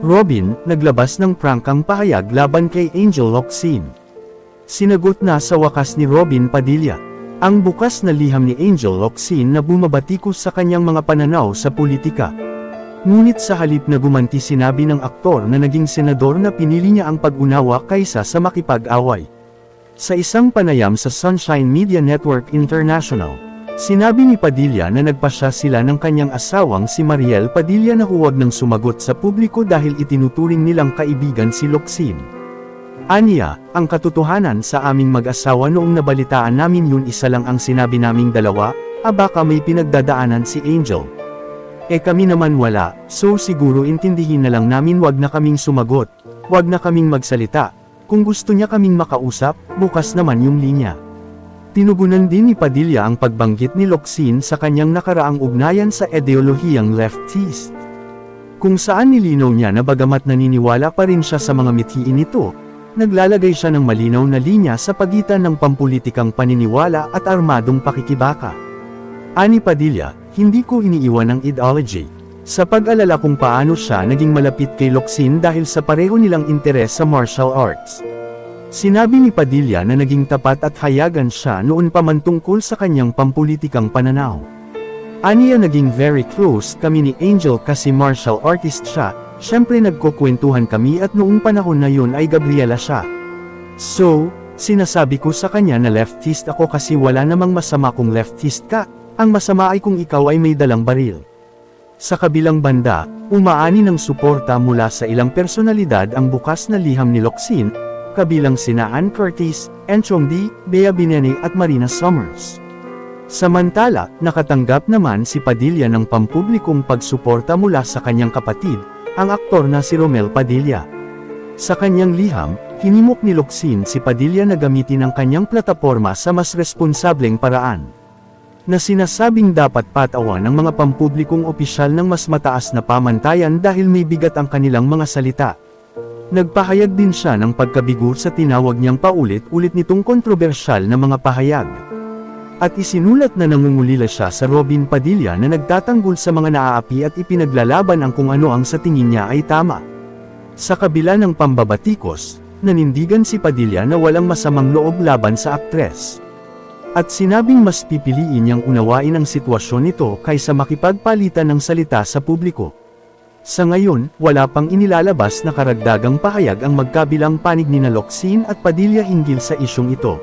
Robin, naglabas ng prangkang pahayag laban kay Angel Locsin. Sinagot na sa wakas ni Robin Padilla ang bukas na liham ni Angel Locsin na bumabatikos sa kanyang mga pananaw sa politika. Ngunit sa halip na gumanti, sinabi ng aktor na naging senador na pinili niya ang pag-unawa kaysa sa makipag-away. Sa isang panayam sa Sunshine Media Network International, sinabi ni Padilla na nagpasya sila ng kanyang asawang si Mariel Padilla na huwag nang sumagot sa publiko dahil itinuturing nilang kaibigan si Locsin. Aniya, ang katotohanan sa aming mag-asawa noong nabalitaan namin yun, isa lang ang sinabi naming dalawa, baka may pinagdadaanan si Angel. Kami naman wala, so siguro intindihin na lang namin wag na kaming sumagot, wag na kaming magsalita. Kung gusto niya kaming makausap, bukas naman yung linya. Tinugunan din ni Padilla ang pagbanggit ni Locsin sa kanyang nakaraang ugnayan sa ideolohiyang leftist. Kung saan nilinaw niya na bagamat naniniwala pa rin siya sa mga mithiin nito, naglalagay siya ng malinaw na linya sa pagitan ng pampulitikang paniniwala at armadong pakikibaka. Ani Padilla, hindi ko iniiwan ang ideology. Sa pag-alala kung paano siya naging malapit kay Locsin dahil sa pareho nilang interes sa martial arts. Sinabi ni Padilla na naging tapat at hayagan siya noon pa man tungkol sa kanyang pampulitikang pananaw. Aniya, naging very close kami ni Angel kasi martial artist siya, syempre nagkukwentuhan kami at noong panahon na yun ay Gabriela siya. So, sinasabi ko sa kanya na leftist ako kasi wala namang masama kung leftist ka, ang masama ay kung ikaw ay may dalang baril. Sa kabilang banda, umaani ng suporta mula sa ilang personalidad ang bukas na liham ni Locsin, kabilang sina Ann Curtis, Enchong Di, Bea Binene at Marina Summers. Samantala, nakatanggap naman si Padilla ng pampublikong pagsuporta mula sa kanyang kapatid, ang aktor na si Romel Padilla. Sa kanyang liham, hinimok ni Locsin si Padilla na gamitin ang kanyang plataporma sa mas responsableng paraan. Na sinasabing dapat patawan ng mga pampublikong opisyal ng mas mataas na pamantayan dahil may bigat ang kanilang mga salita. Nagpahayag din siya ng pagkabigo sa tinawag niyang paulit-ulit nitong kontrobersyal na mga pahayag. At isinulat na nangungulila siya sa Robin Padilla na nagtatanggol sa mga naaapi at ipinaglalaban ang kung ano ang sa tingin niya ay tama. Sa kabila ng pambabatikos, nanindigan si Padilla na walang masamang loob laban sa aktres. At sinabing mas pipiliin niyang unawain ang sitwasyon nito kaysa makipagpalitan ng salita sa publiko. Sa ngayon, wala pang inilalabas na karagdagang pahayag ang magkabilang panig ni Locsin at Padilla hinggil sa isyong ito.